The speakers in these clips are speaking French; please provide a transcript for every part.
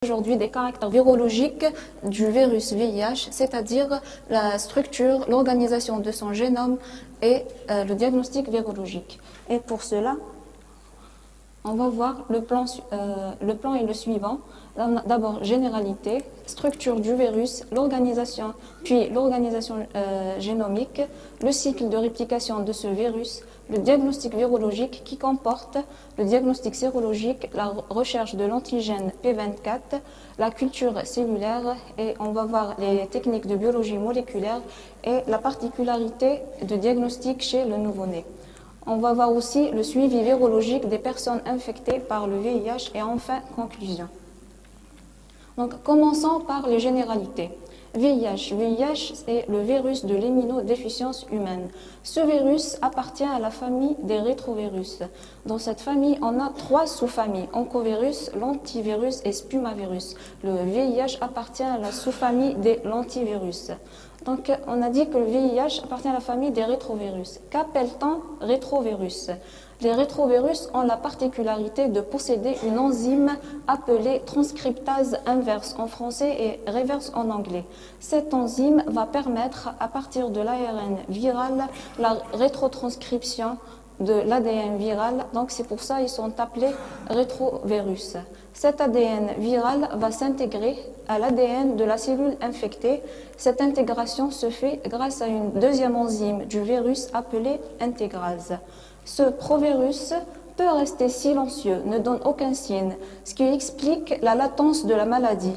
Aujourd'hui des caractères virologiques du virus VIH, c'est-à-dire la structure, l'organisation de son génome et le diagnostic virologique. Et pour cela, on va voir le plan est le suivant. D'abord, généralité, structure du virus, l'organisation, puis l'organisation génomique, le cycle de réplication de ce virus, le diagnostic virologique qui comporte le diagnostic sérologique, la recherche de l'antigène P24, la culture cellulaire, et on va voir les techniques de biologie moléculaire et la particularité de diagnostic chez le nouveau-né. On va voir aussi le suivi virologique des personnes infectées par le VIH et enfin, conclusion. Donc, commençons par les généralités. VIH, c'est le virus de l'immunodéficience humaine. Ce virus appartient à la famille des rétrovirus. Dans cette famille, on a 3 sous-familles, oncovirus, lentivirus et spumavirus. Le VIH appartient à la sous-famille des lentivirus. Donc, on a dit que le VIH appartient à la famille des rétrovirus. Qu'appelle-t-on rétrovirus? Les rétrovirus ont la particularité de posséder une enzyme appelée transcriptase inverse en français et reverse en anglais. Cette enzyme va permettre, à partir de l'ARN viral, la rétrotranscription de l'ADN viral, donc c'est pour ça qu'ils sont appelés rétrovirus. Cet ADN viral va s'intégrer à l'ADN de la cellule infectée. Cette intégration se fait grâce à une deuxième enzyme du virus appelée intégrase. Ce provirus peut rester silencieux, ne donne aucun signe, ce qui explique la latence de la maladie,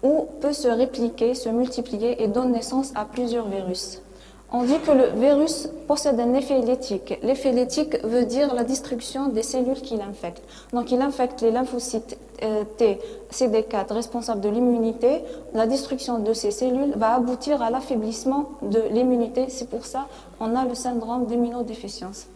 ou peut se répliquer, se multiplier et donne naissance à plusieurs virus. On dit que le virus possède un effet lytique. L'effet lytique veut dire la destruction des cellules qu'il infecte. Donc il infecte les lymphocytes T, CD4 responsables de l'immunité. La destruction de ces cellules va aboutir à l'affaiblissement de l'immunité. C'est pour ça qu'on a le syndrome d'immunodéficience.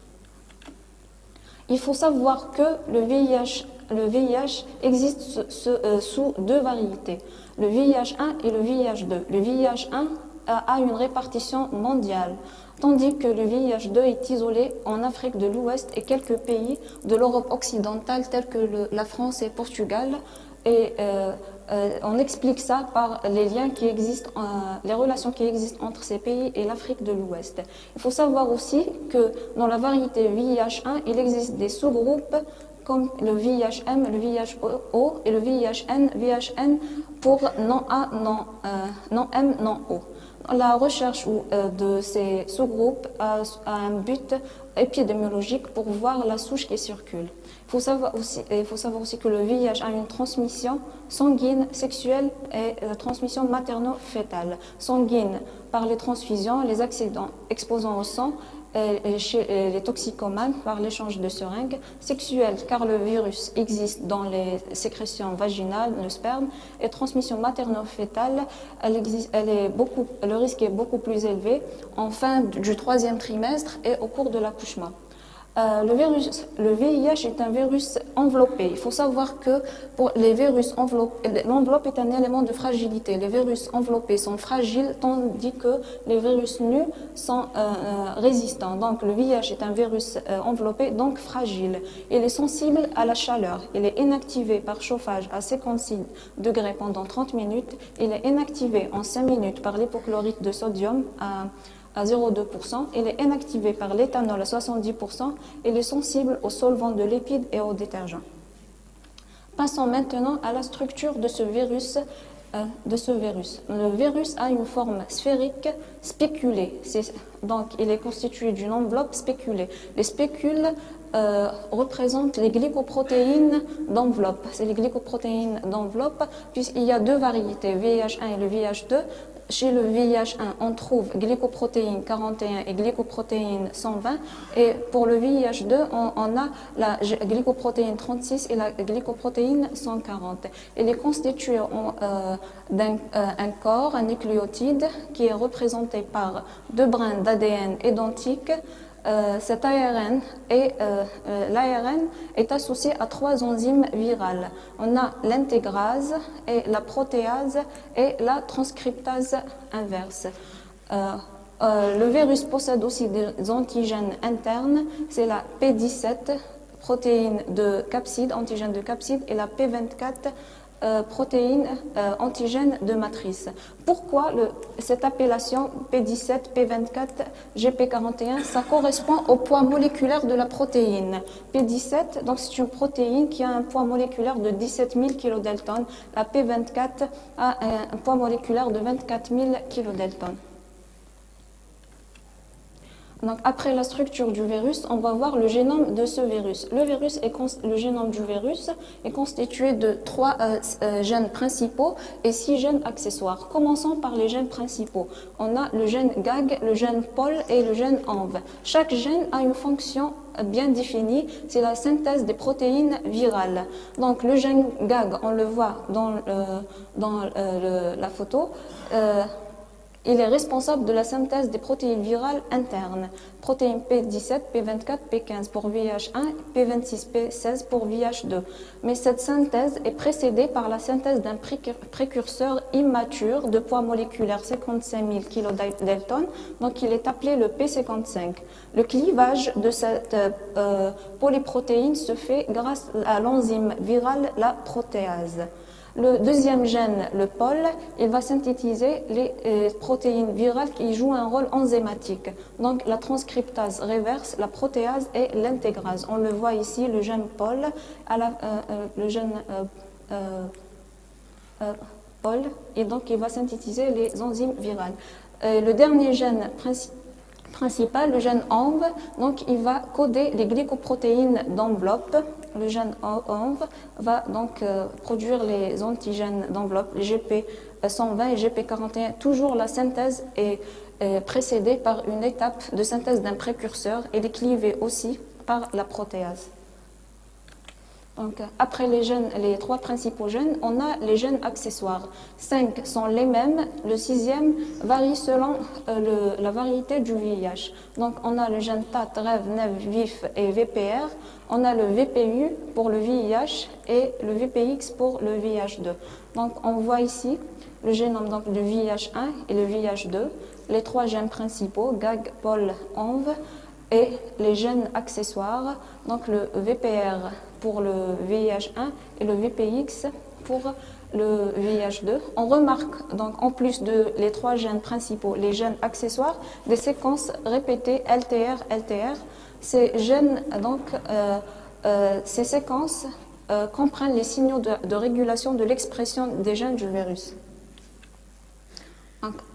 Il faut savoir que le VIH existe sous 2 variétés, le VIH1 et le VIH2. Le VIH1 a une répartition mondiale, tandis que le VIH2 est isolé en Afrique de l'Ouest et quelques pays de l'Europe occidentale tels que la France et le Portugal. Et on explique ça par les liens qui existent, les relations qui existent entre ces pays et l'Afrique de l'Ouest. Il faut savoir aussi que dans la variété VIH1, il existe des sous-groupes comme le VIHM, le VIHO et le VIHN pour non A, non M, non O. La recherche de ces sous-groupes a un but épidémiologique pour voir la souche qui circule. Il faut savoir aussi que le VIH a une transmission sanguine, sexuelle et transmission materno-fétale. Sanguine par les transfusions, les accidents exposant au sang, et chez les toxicomanes par l'échange de seringues, sexuelle car le virus existe dans les sécrétions vaginales, le sperme, et transmission materno-fétale, le risque est beaucoup plus élevé en fin du 3e trimestre et au cours de l'accouchement. Le VIH est un virus enveloppé. Il faut savoir que pour les virus enveloppés, l'enveloppe est un élément de fragilité. Les virus enveloppés sont fragiles, tandis que les virus nus sont résistants. Donc le VIH est un virus enveloppé, donc fragile. Il est sensible à la chaleur. Il est inactivé par chauffage à 56 degrés pendant 30 minutes. Il est inactivé en 5 minutes par l'hypochlorite de sodium à 0,2%, il est inactivé par l'éthanol à 70%, il est sensible aux solvants de lipides et aux détergents. Passons maintenant à la structure de ce virus. Le virus a une forme sphérique spéculée, donc il est constitué d'une enveloppe spéculée. Les spécules représentent les glycoprotéines d'enveloppe. C'est les glycoprotéines d'enveloppe, puisqu'il y a 2 variétés, VIH1 et le VIH2. Chez le VIH1, on trouve glycoprotéine 41 et glycoprotéine 120. Et pour le VIH2, on a la glycoprotéine 36 et la glycoprotéine 140. Elle est constituée d'un corps, un nucléotide, qui est représenté par 2 brins d'ADN identiques. Cet ARN l'ARN est associé à 3 enzymes virales. On a l'intégrase et la protéase et la transcriptase inverse. Le virus possède aussi des antigènes internes, c'est la P17, protéine de capside, antigène de capside, et la P24, protéines antigènes de matrice. Pourquoi cette appellation P17, P24, GP41, ça correspond au poids moléculaire de la protéine. P17, donc c'est une protéine qui a un poids moléculaire de 17 000 kDa. La P24 a un poids moléculaire de 24 000 kDa. Donc, après la structure du virus, on va voir le génome de ce virus. Le génome du virus est constitué de 3 gènes principaux et 6 gènes accessoires. Commençons par les gènes principaux. On a le gène GAG, le gène POL et le gène ENV. Chaque gène a une fonction bien définie, c'est la synthèse des protéines virales. Donc le gène GAG, on le voit dans la photo. Il est responsable de la synthèse des protéines virales internes. Protéines P17, P24, P15 pour VIH1, P26, P16 pour VIH2. Mais cette synthèse est précédée par la synthèse d'un précurseur immature de poids moléculaire 55 000 kDa, donc il est appelé le P55. Le clivage de cette polyprotéine se fait grâce à l'enzyme virale, la protéase. Le deuxième gène, le POL, il va synthétiser les protéines virales qui jouent un rôle enzymatique. Donc la transcriptase reverse, la protéase et l'intégrase. On le voit ici, le gène POL, le gène POL, et donc il va synthétiser les enzymes virales. Le dernier gène principal, le gène ENV, donc il va coder les glycoprotéines d'enveloppe. Le gène ENV va donc produire les antigènes d'enveloppe, les GP120 et GP41. Toujours la synthèse est précédée par une étape de synthèse d'un précurseur et est clivée aussi par la protéase. Donc, après les 3 principaux gènes, on a les gènes accessoires. 5 sont les mêmes, le 6e varie selon la variété du VIH. Donc on a le gène TAT, REV, NEV, VIF et VPR. On a le VPU pour le VIH et le VPX pour le VIH2. Donc on voit ici le génome donc, du VIH1 et le VIH2, les 3 gènes principaux, GAG, POL, ENV, et les gènes accessoires, donc le VPR pour le VIH1 et le VPX pour le VIH2. On remarque donc en plus de les 3 gènes principaux, les gènes accessoires, des séquences répétées LTR. Ces gènes donc ces séquences comprennent les signaux de régulation de l'expression des gènes du virus.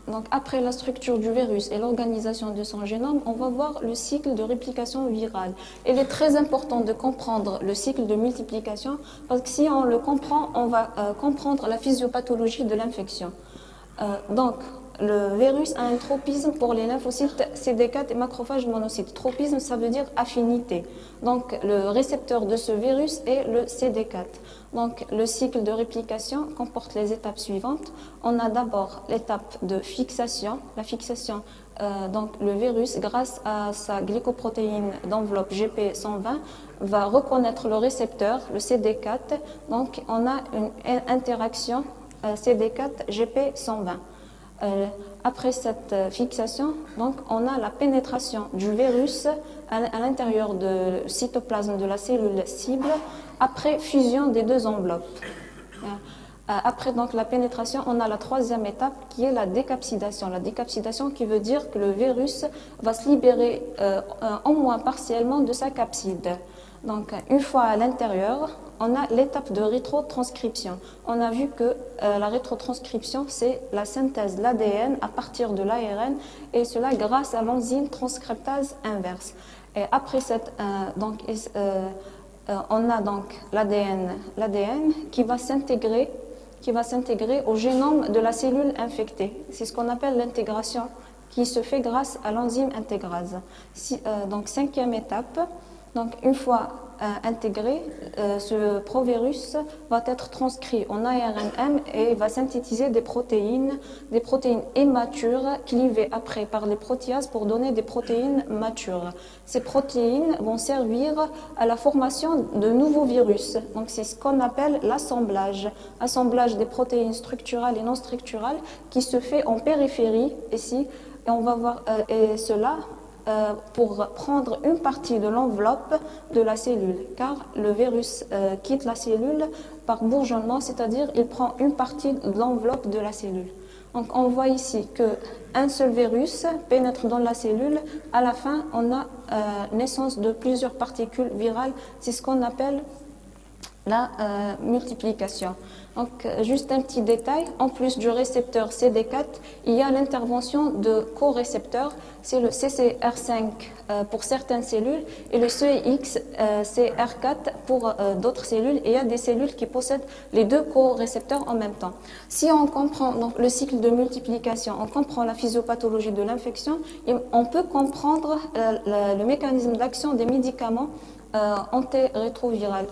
Donc, après la structure du virus et l'organisation de son génome, on va voir le cycle de réplication virale. Il est très important de comprendre le cycle de multiplication parce que si on le comprend, on va comprendre la physiopathologie de l'infection. Donc, le virus a un tropisme pour les lymphocytes CD4 et macrophages monocytes. Tropisme, ça veut dire affinité. Donc, le récepteur de ce virus est le CD4. Donc, le cycle de réplication comporte les étapes suivantes. On a d'abord l'étape de fixation. La fixation, donc le virus, grâce à sa glycoprotéine d'enveloppe GP120, va reconnaître le récepteur, le CD4. Donc, on a une interaction CD4-GP120. Après cette fixation, donc, on a la pénétration du virus à l'intérieur du cytoplasme de la cellule cible après fusion des 2 enveloppes. Après donc, la pénétration, on a la 3e étape qui est la décapsidation. La décapsidation qui veut dire que le virus va se libérer au moins partiellement de sa capside. Donc, une fois à l'intérieur, on a l'étape de rétrotranscription. On a vu que la rétrotranscription, c'est la synthèse de l'ADN à partir de l'ARN, et cela grâce à l'enzyme transcriptase inverse. Et après cette, on a donc l'ADN qui va s'intégrer au génome de la cellule infectée. C'est ce qu'on appelle l'intégration, qui se fait grâce à l'enzyme intégrase. Donc, 5e étape. Donc, une fois intégré, ce provirus va être transcrit en ARNM et va synthétiser des protéines immatures clivées après par les protéases pour donner des protéines matures. Ces protéines vont servir à la formation de nouveaux virus. Donc, c'est ce qu'on appelle l'assemblage des protéines structurales et non structurales qui se fait en périphérie ici. Et on va voir, et cela pour prendre une partie de l'enveloppe de la cellule, car le virus quitte la cellule par bourgeonnement, c'est-à-dire il prend une partie de l'enveloppe de la cellule. Donc on voit ici qu'un seul virus pénètre dans la cellule. À la fin, on a naissance de plusieurs particules virales. C'est ce qu'on appelle la multiplication. Donc, juste un petit détail, en plus du récepteur CD4, il y a l'intervention de co-récepteurs, c'est le CCR5 pour certaines cellules et le CXCR4 pour d'autres cellules. Et il y a des cellules qui possèdent les deux co-récepteurs en même temps. Si on comprend donc, le cycle de multiplication, on comprend la physiopathologie de l'infection, on peut comprendre le mécanisme d'action des médicaments antirétroviraux.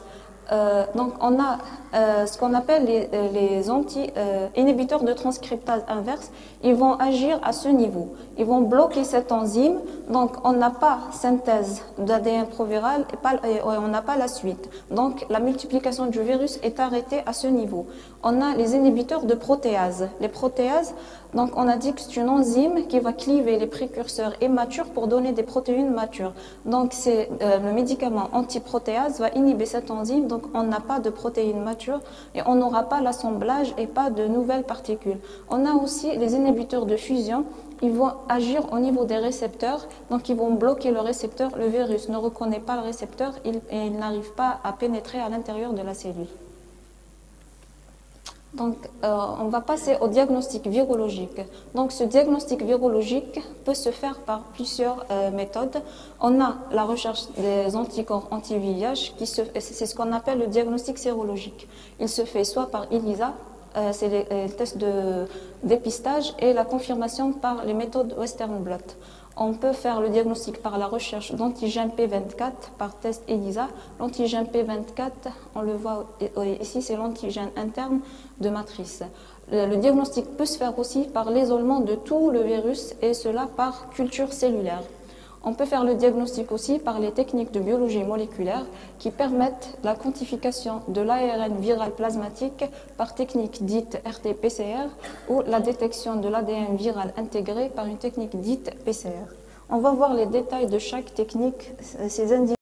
Donc on a ce qu'on appelle les inhibiteurs de transcriptase inverse. Ils vont agir à ce niveau. Ils vont bloquer cette enzyme. Donc on n'a pas synthèse d'ADN proviral et on n'a pas la suite. Donc la multiplication du virus est arrêtée à ce niveau. On a les inhibiteurs de protéase. Les protéases, donc on a dit que c'est une enzyme qui va cliver les précurseurs immatures pour donner des protéines matures. Donc le médicament antiprotéase va inhiber cette enzyme. Donc on n'a pas de protéines matures et on n'aura pas l'assemblage et pas de nouvelles particules. On a aussi les inhibiteurs de fusion. Ils vont agir au niveau des récepteurs, donc ils vont bloquer le récepteur. Le virus ne reconnaît pas le récepteur et il n'arrive pas à pénétrer à l'intérieur de la cellule. Donc, on va passer au diagnostic virologique. Donc, ce diagnostic virologique peut se faire par plusieurs méthodes. On a la recherche des anticorps anti-VIH, c'est ce qu'on appelle le diagnostic sérologique. Il se fait soit par ELISA, c'est les tests de dépistage, et la confirmation par les méthodes Western blot. On peut faire le diagnostic par la recherche d'antigène P24 par test ELISA. L'antigène P24, on le voit ici, c'est l'antigène interne de matrice. Le diagnostic peut se faire aussi par l'isolement de tout le virus et cela par culture cellulaire. On peut faire le diagnostic aussi par les techniques de biologie moléculaire qui permettent la quantification de l'ARN viral plasmatique par technique dite RT-PCR ou la détection de l'ADN viral intégré par une technique dite PCR. On va voir les détails de chaque technique, ces indices.